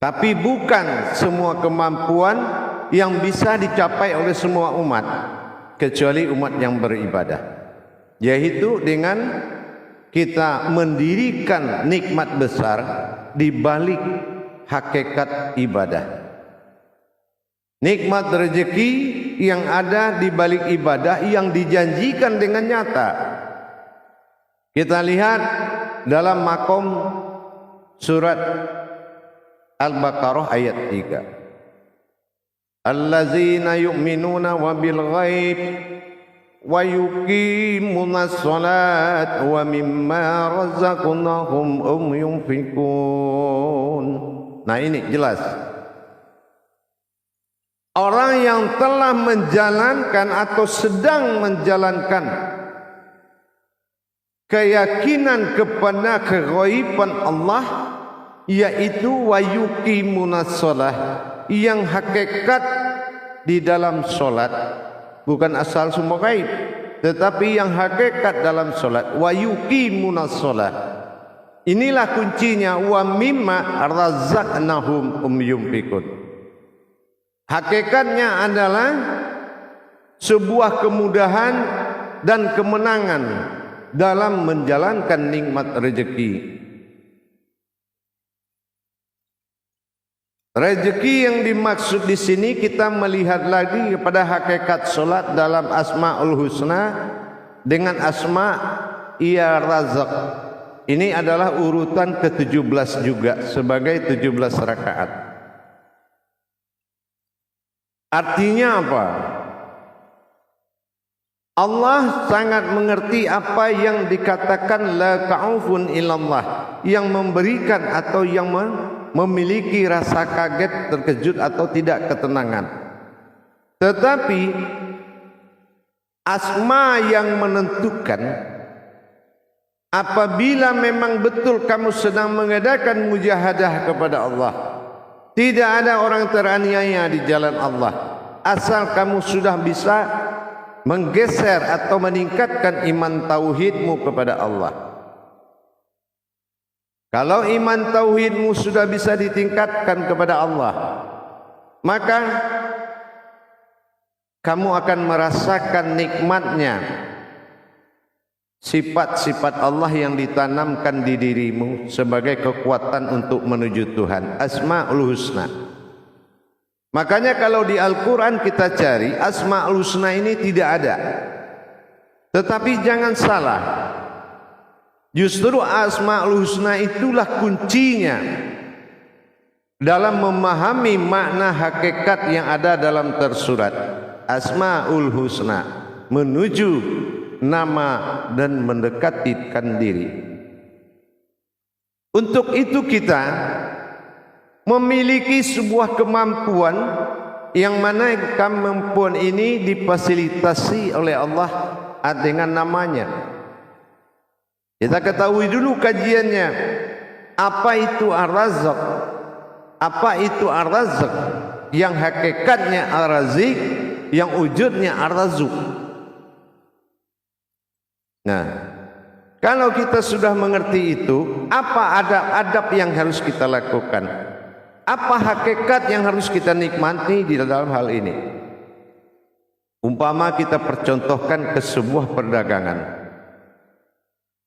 Tapi bukan semua kemampuan yang bisa dicapai oleh semua umat, kecuali umat yang beribadah, yaitu dengan kita mendirikan nikmat besar di balik hakikat ibadah. Nikmat rezeki yang ada di balik ibadah yang dijanjikan dengan nyata. Kita lihat dalam makom surat Al-Baqarah ayat 3. Allazina yu'minuna wa bil ghaib wa yuqimunas salat wa mimma razaqnahum yunfikun. Nah, ini jelas. Orang yang telah menjalankan atau sedang menjalankan keyakinan kepada keghaiban Allah, yaitu wa yuqimunas shalah, yang hakikat di dalam solat, bukan asal semua gaib, tetapi yang hakikat dalam solat. Wa yuqimunas shalah, inilah kuncinya. Wa mimma razaqnahum yunfikun. Hakikatnya adalah sebuah kemudahan dan kemenangan dalam menjalankan nikmat rezeki. Rezeki yang dimaksud di sini kita melihat lagi kepada hakikat solat dalam Asmaul Husna dengan asma ya razaq. Ini adalah urutan ke-17 juga sebagai 17 rakaat. Artinya apa? Allah sangat mengerti apa yang dikatakan la ka'ufun ilallah, yang memberikan atau yang memiliki rasa kaget, terkejut atau tidak ketenangan. Tetapi asma yang menentukan, apabila memang betul kamu sedang mengadakan mujahadah kepada Allah, tidak ada orang teraniaya di jalan Allah, asal kamu sudah bisa menggeser atau meningkatkan iman tauhidmu kepada Allah. Kalau iman tauhidmu sudah bisa ditingkatkan kepada Allah, maka kamu akan merasakan nikmatnya sifat-sifat Allah yang ditanamkan di dirimu sebagai kekuatan untuk menuju Tuhan. Asmaul Husna. Makanya kalau di Al-Quran kita cari Asmaul Husna ini tidak ada. Tetapi jangan salah, justru Asmaul Husna itulah kuncinya dalam memahami makna hakikat yang ada dalam tersurat. Asmaul Husna, menuju nama dan mendekatkan diri. Untuk itu kita memiliki sebuah kemampuan yang mana kemampuan ini difasilitasi oleh Allah dengan namanya. Kita ketahui dulu kajiannya. Apa itu Ar-Razzaq? Apa itu Ar-Razzaq? Yang hakikatnya Ar-Razik, yang wujudnya Ar-Razzuq. Nah, kalau kita sudah mengerti itu, apa adab-adab yang harus kita lakukan? Apa hakikat yang harus kita nikmati di dalam hal ini? Umpama kita percontohkan ke sebuah perdagangan.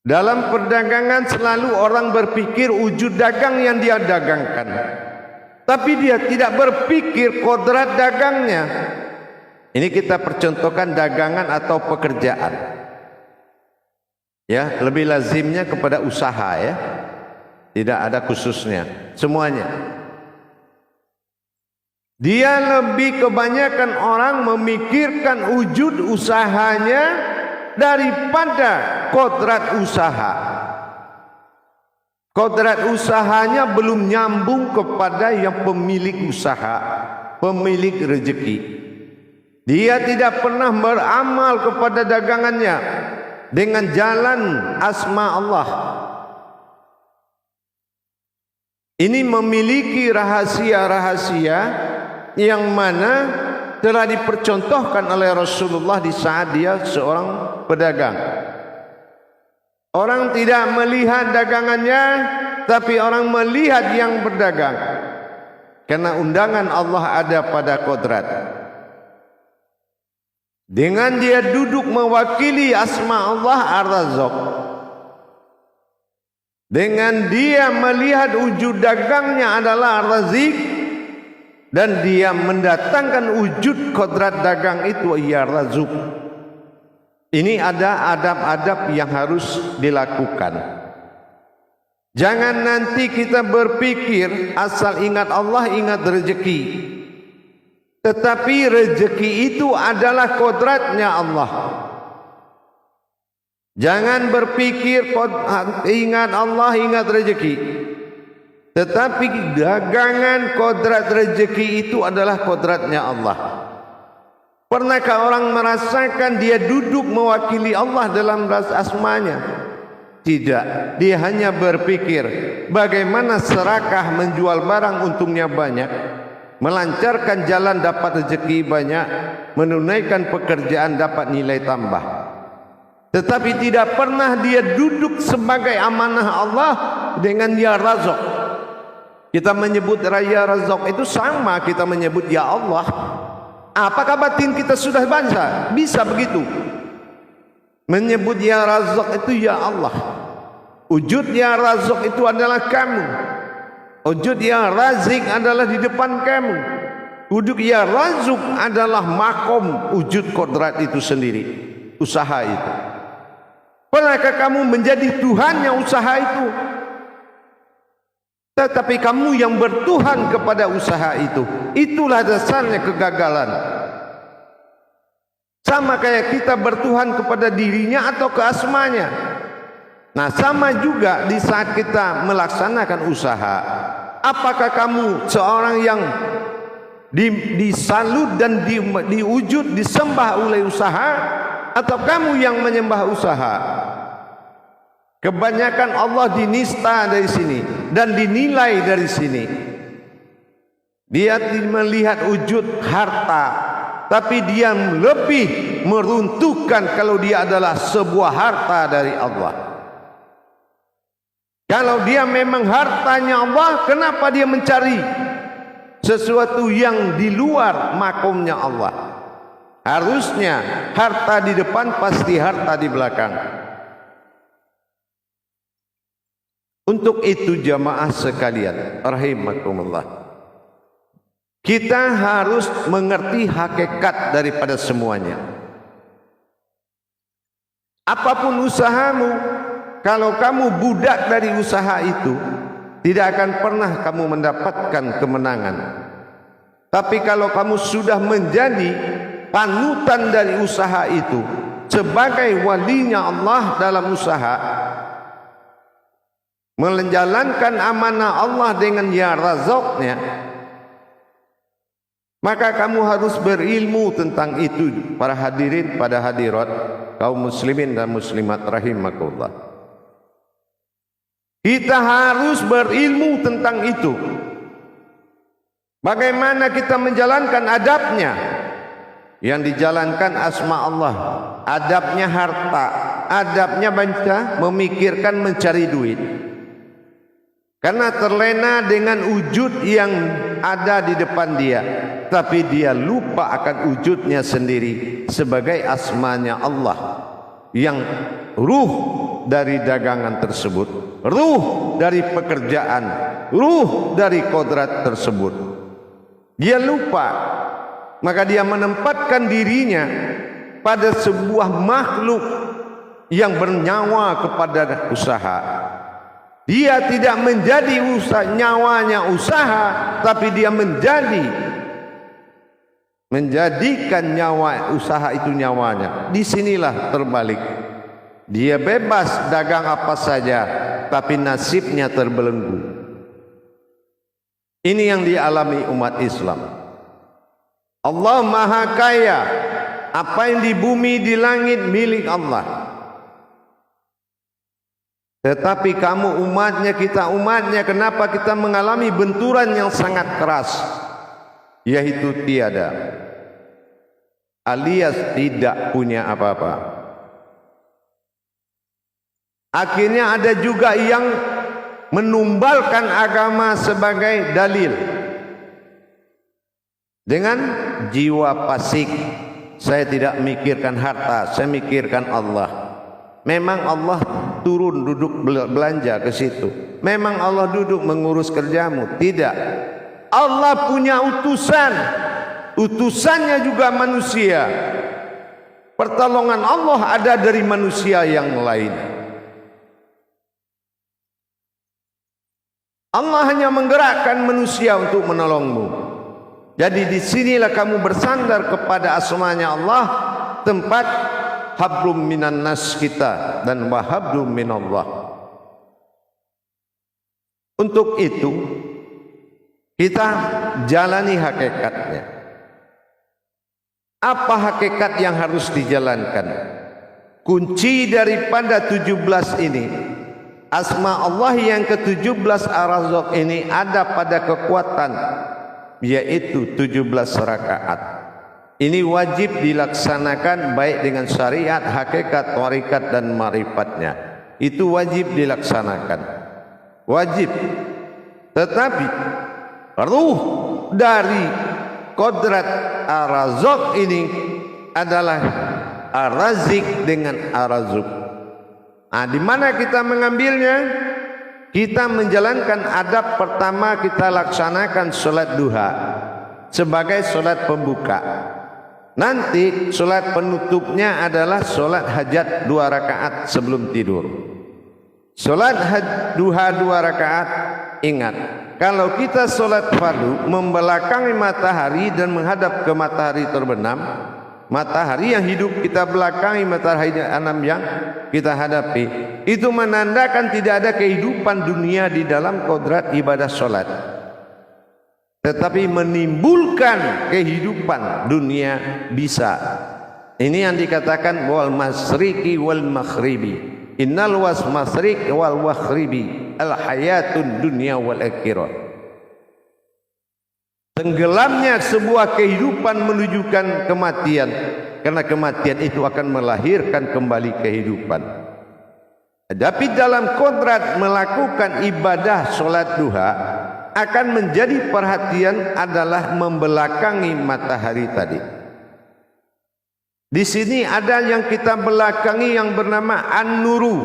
Dalam perdagangan selalu orang berpikir wujud dagang yang dia dagangkan, tapi dia tidak berpikir kodrat dagangnya. Ini kita percontohkan dagangan atau pekerjaan. Ya, lebih lazimnya kepada usaha ya. Tidak ada khususnya, semuanya. Dia lebih kebanyakan orang memikirkan wujud usahanya daripada kodrat usaha. Kodrat usahanya belum nyambung kepada yang pemilik usaha, pemilik rezeki. Dia tidak pernah beramal kepada dagangannya dengan jalan asma Allah. Ini memiliki rahasia-rahasia yang mana telah dipercontohkan oleh Rasulullah di saat dia seorang pedagang. Orang tidak melihat dagangannya, tapi orang melihat yang berdagang. Karena undangan Allah ada pada kodrat. Dengan dia duduk mewakili asma Allah Ar-Razzaq, dengan dia melihat wujud dagangnya adalah Ar-Razik, dan dia mendatangkan wujud kodrat dagang itu ya Razuk. Ini ada adab-adab yang harus dilakukan. Jangan nanti kita berpikir asal ingat Allah ingat rezeki. Tetapi rezeki itu adalah kodratnya Allah. Jangan berpikir ingat Allah ingat rezeki. Tetapi dagangan kodrat rezeki itu adalah kodratnya Allah. Pernahkah orang merasakan dia duduk mewakili Allah dalam asmanya? Tidak. Dia hanya berpikir bagaimana serakah menjual barang untungnya banyak, melancarkan jalan dapat rezeki banyak, menunaikan pekerjaan dapat nilai tambah. Tetapi tidak pernah dia duduk sebagai amanah Allah dengan ya Razak. Kita menyebut ya Razak itu sama kita menyebut ya Allah. Apakah batin kita sudah baca? Bisa begitu. Menyebut ya Razak itu ya Allah. Wujud ya Razak itu adalah kamu. Wujud ya Razik adalah di depan kamu. Wujud ya Razuk adalah makom wujud kodrat itu sendiri. Usaha itu. Pernahkah kamu menjadi Tuhannya usaha itu? Tetapi kamu yang bertuhan kepada usaha itu, itulah dasarnya kegagalan. Sama kayak kita bertuhan kepada dirinya atau ke asmanya. Nah sama juga di saat kita melaksanakan usaha. Apakah kamu seorang yang disalut dan diwujud disembah oleh usaha, atau kamu yang menyembah usaha? Kebanyakan Allah dinista dari sini dan dinilai dari sini. Dia melihat wujud harta, tapi dia lebih meruntuhkan kalau dia adalah sebuah harta dari Allah. Kalau dia memang hartanya Allah, kenapa dia mencari sesuatu yang di luar makomnya Allah? Harusnya harta di depan, pasti harta di belakang. Untuk itu jamaah sekalian rahimakumullah, kita harus mengerti hakikat daripada semuanya. Apapun usahamu, kalau kamu budak dari usaha itu, tidak akan pernah kamu mendapatkan kemenangan. Tapi kalau kamu sudah menjadi panutan dari usaha itu, sebagai walinya Allah dalam usaha, menjalankan amanah Allah dengan ya Razaknya, maka kamu harus berilmu tentang itu. Para hadirin pada hadirat, kaum muslimin dan muslimat rahimakumullah, kita harus berilmu tentang itu. Bagaimana kita menjalankan adabnya? Yang dijalankan asma Allah, adabnya harta, adabnya baca, memikirkan mencari duit. Karena terlena dengan wujud yang ada di depan dia, tapi dia lupa akan wujudnya sendiri sebagai asmanya Allah, yang ruh dari dagangan tersebut, ruh dari pekerjaan, ruh dari kodrat tersebut. Dia lupa, maka dia menempatkan dirinya pada sebuah makhluk yang bernyawa kepada usaha. Dia tidak menjadi nyawanya usaha, tapi dia menjadikan nyawa usaha itu nyawanya. Disinilah terbalik. Dia bebas dagang apa saja, tapi nasibnya terbelenggu. Ini yang dialami umat Islam. Allah Maha Kaya, apa yang di bumi di langit milik Allah. Tetapi kamu umatnya, kita umatnya, kenapa kita mengalami benturan yang sangat keras? Yaitu tiada, alias tidak punya apa-apa. Akhirnya ada juga yang menumbalkan agama sebagai dalil. dengan jiwa fasik. Saya tidak mikirkan harta, saya mikirkan Allah. Memang Allah turun duduk belanja ke situ. Memang Allah duduk mengurus kerjamu. Tidak. Allah punya utusan. Utusannya juga manusia. Pertolongan Allah ada dari manusia yang lain. Allah hanya menggerakkan manusia untuk menolongmu. Jadi disinilah kamu bersandar kepada asmanya Allah, tempat hablum minan nas kita dan wahablum minallah. Untuk itu kita jalani hakikatnya. Apa hakikat yang harus dijalankan? Kunci daripada 17 ini, asma Allah yang ke-17 Ar-Razzaq ini ada pada kekuatan, yaitu 17 rakaat. Ini wajib dilaksanakan baik dengan syariat, hakikat, tarikat dan marifatnya. Itu wajib dilaksanakan. Wajib. Tetapi ruh dari kodrat Ar-Razzaq ini adalah Ar-Razik dengan Ar-Razzaq. Nah, di mana kita mengambilnya? Kita menjalankan adab pertama, kita laksanakan sholat duha sebagai sholat pembuka. Nanti sholat penutupnya adalah sholat hajat 2 rakaat sebelum tidur. Sholat duha 2 rakaat, ingat, kalau kita sholat fardu membelakangi matahari dan menghadap ke matahari terbenam, matahari yang hidup kita belakangi matahari yang kita hadapi, itu menandakan tidak ada kehidupan dunia di dalam kodrat ibadah sholat, tetapi menimbulkan kehidupan dunia bisa. Ini yang dikatakan wal masriki wal maghribi, innal was masrik wal maghribi al hayatun dunya wal akhirah. Tenggelamnya sebuah kehidupan menunjukkan kematian, karena kematian itu akan melahirkan kembali kehidupan. Tapi dalam kodrat melakukan ibadah sholat duha akan menjadi perhatian adalah membelakangi matahari tadi. Di sini ada yang kita belakangi yang bernama an-nuru,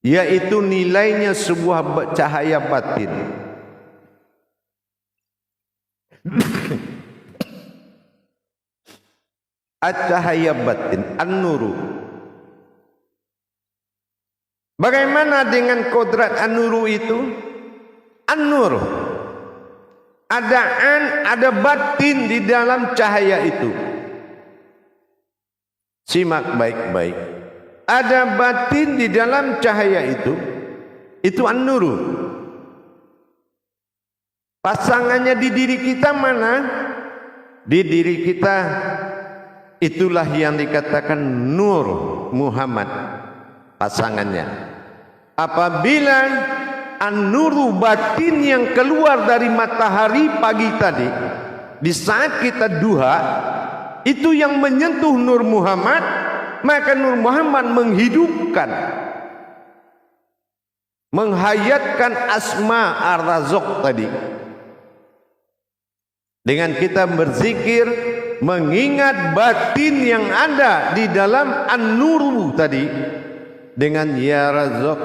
yaitu nilainya sebuah cahaya batin. Cahaya batin, an-nuru. Bagaimana dengan kodrat an-nuru itu? An-nur, ada an, ada batin di dalam cahaya itu. Simak baik-baik. Ada batin di dalam cahaya itu an-nuru. Pasangannya di diri kita mana? Di diri kita. Itulah yang dikatakan Nur Muhammad, pasangannya. Apabila an-nuru batin yang keluar dari matahari pagi tadi, di saat kita duha, itu yang menyentuh Nur Muhammad, maka Nur Muhammad menghidupkan, menghayatkan asma Ar-Razzaq tadi. Dengan kita berzikir, mengingat batin yang ada di dalam an-nuru tadi, dengan ya Razzaq,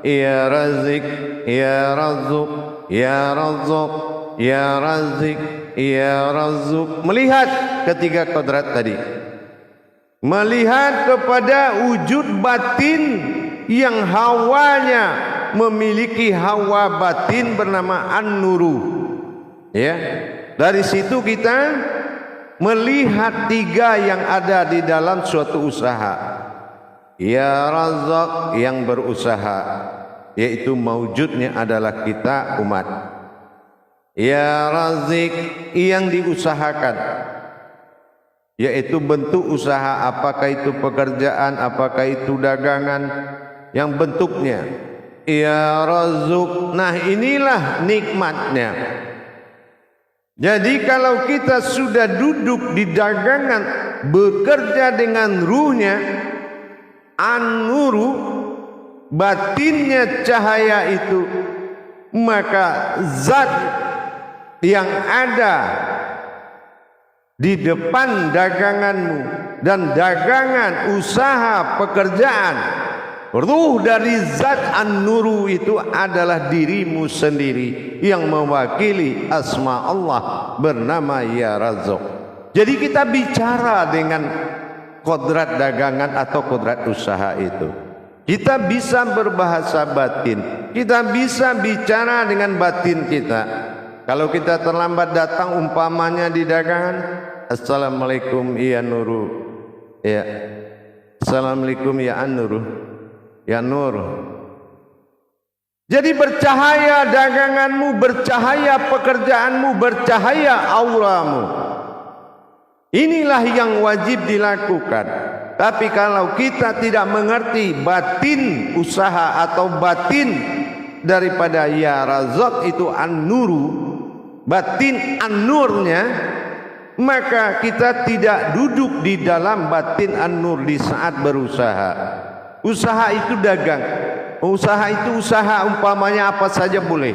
ya Razik, ya Razzaq, ya Razzaq, ya Razik, ya Razzaq. Melihat ketiga kodrat tadi, melihat kepada wujud batin yang hawanya memiliki hawa batin bernama an-nuru. Ya, dari situ kita melihat tiga yang ada di dalam suatu usaha. Ya Razzaq yang berusaha, yaitu mawujudnya adalah kita umat. Ya Razik yang diusahakan, yaitu bentuk usaha, apakah itu pekerjaan, apakah itu dagangan, yang bentuknya. Ya Razzaq, nah inilah nikmatnya. Jadi kalau kita sudah duduk di dagangan, bekerja dengan ruhnya, an-nuru, batinnya cahaya itu, maka zat yang ada di depan daganganmu dan dagangan, usaha, pekerjaan, ruh dari zat An-Nuru itu adalah dirimu sendiri yang mewakili asma Allah bernama Ya Razzaq. Jadi kita bicara dengan kodrat dagangan atau kodrat usaha itu. Kita bisa berbahasa batin, kita bisa bicara dengan batin kita. Kalau kita terlambat datang umpamanya di dagangan, Assalamualaikum ya Nuru, ya Assalamualaikum ya An-Nuru, ya Nur. Jadi bercahaya daganganmu, bercahaya pekerjaanmu, bercahaya auramu. Inilah yang wajib dilakukan. Tapi kalau kita tidak mengerti batin usaha atau batin daripada Ya Razzaq itu An-Nuru, batin An-Nurnya, maka kita tidak duduk di dalam batin An-Nur di saat berusaha. Usaha itu dagang, usaha itu usaha, umpamanya apa saja boleh.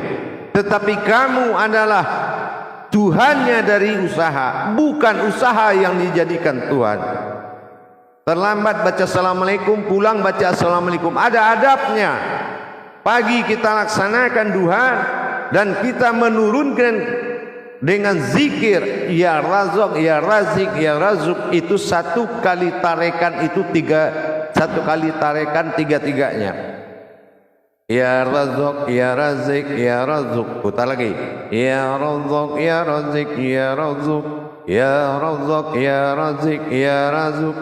Tetapi kamu adalah Tuhannya dari usaha, bukan usaha yang dijadikan Tuhan. Terlambat baca Assalamualaikum, pulang baca Assalamualaikum, ada adabnya. Pagi kita laksanakan duha dan kita menurunkan dengan zikir Ya Razzaq, Ya Razik, Ya Razuk. Itu satu kali tarekan, itu satu kali tarekan tiga-tiganya. Ya Razzaq, Ya Razik, Ya Razuk. Putar lagi. Ya Razzaq, Ya Razik, Ya Razuk. Ya Razzaq, Ya Razik, Ya Razuk.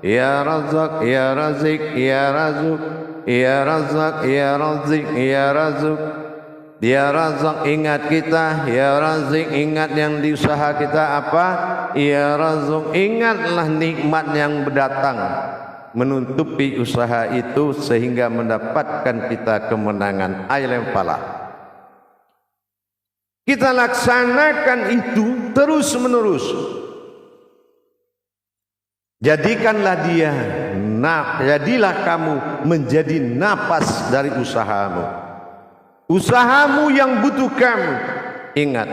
Ya Razzaq, Ya Razik, Ya Razuk. Ya Razzaq, Ya Razik, Ya Razuk. Ya Razzaq ingat kita, Ya Razik ingat yang di usaha kita apa? Ya Razuk ingatlah nikmat yang berdatang menutupi usaha itu sehingga mendapatkan kita kemenangan. Ayat falah. Kita laksanakan itu terus menerus. Jadikanlah dia, jadilah kamu menjadi napas dari usahamu. Usahamu yang butuh kamu. Ingat,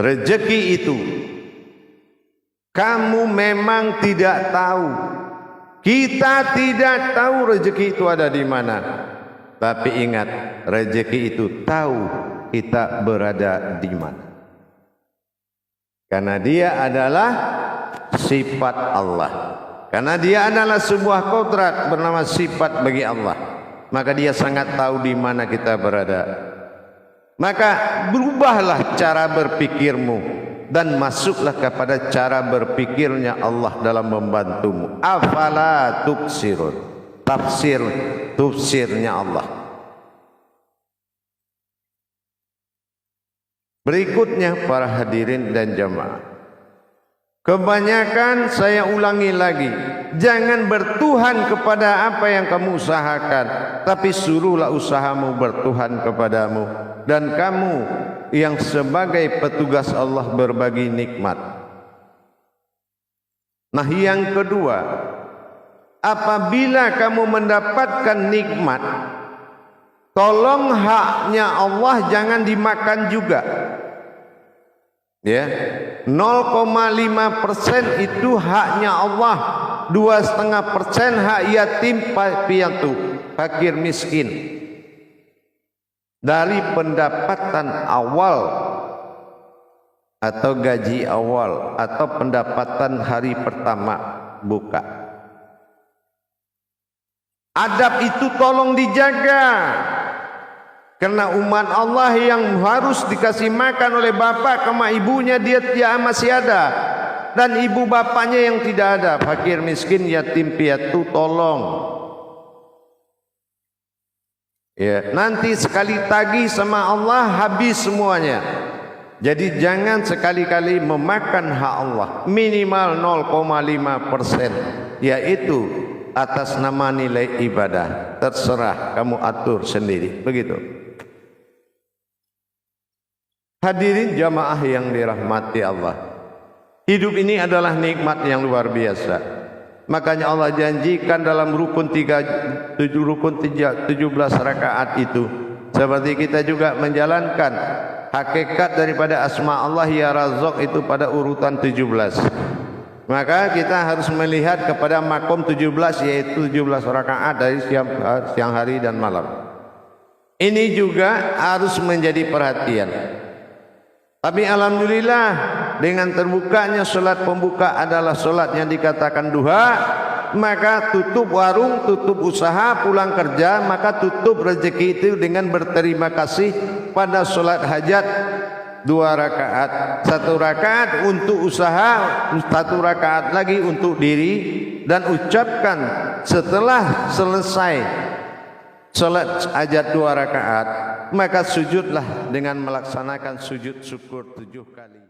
rezeki itu kamu memang tidak tahu. Kita tidak tahu rezeki itu ada di mana. Tapi ingat, rezeki itu tahu kita berada di mana. Karena dia adalah sifat Allah. Karena dia adalah sebuah kodrat bernama sifat bagi Allah, maka dia sangat tahu di mana kita berada. Maka berubahlah cara berpikirmu dan masuklah kepada cara berpikirnya Allah dalam membantumu. Afala tubsirun, tafsirnya Allah. Berikutnya para hadirin dan jamaah, kebanyakan saya ulangi lagi, jangan bertuhan kepada apa yang kamu usahakan, tapi suruhlah usahamu bertuhan kepadamu, dan kamu yang sebagai petugas Allah berbagi nikmat. Nah, yang kedua, apabila kamu mendapatkan nikmat, tolong haknya Allah jangan dimakan juga. Ya, 0,5% itu haknya Allah, 2,5% hak yatim piatu, fakir miskin. Dari pendapatan awal atau gaji awal atau pendapatan hari pertama buka. Adab itu tolong dijaga. Karena umat Allah yang harus dikasih makan oleh bapak sama ibunya, dia masih ada, dan ibu bapaknya yang tidak ada, fakir miskin yatim piatu, tolong. Ya, nanti sekali tagih sama Allah habis semuanya. Jadi jangan sekali-kali memakan hak Allah, minimal 0,5%, yaitu atas nama nilai ibadah. Terserah kamu atur sendiri, begitu. Hadirin jamaah yang dirahmati Allah, hidup ini adalah nikmat yang luar biasa. Makanya Allah janjikan dalam rukun 17 rakaat itu, seperti kita juga menjalankan hakikat daripada asma Allah ya Razzaq itu pada urutan 17. Maka kita harus melihat kepada makom 17, yaitu 17 rakaat dari siang hari dan malam. Ini juga harus menjadi perhatian. Tapi alhamdulillah dengan terbukanya solat pembuka adalah solat yang dikatakan duha, maka tutup warung, tutup usaha, pulang kerja, maka tutup rezeki itu dengan berterima kasih pada solat hajat 2 rakaat, 1 rakaat untuk usaha, 1 rakaat lagi untuk diri, dan ucapkan setelah selesai solat hajat 2 rakaat, maka sujudlah dengan melaksanakan sujud syukur 7 kali.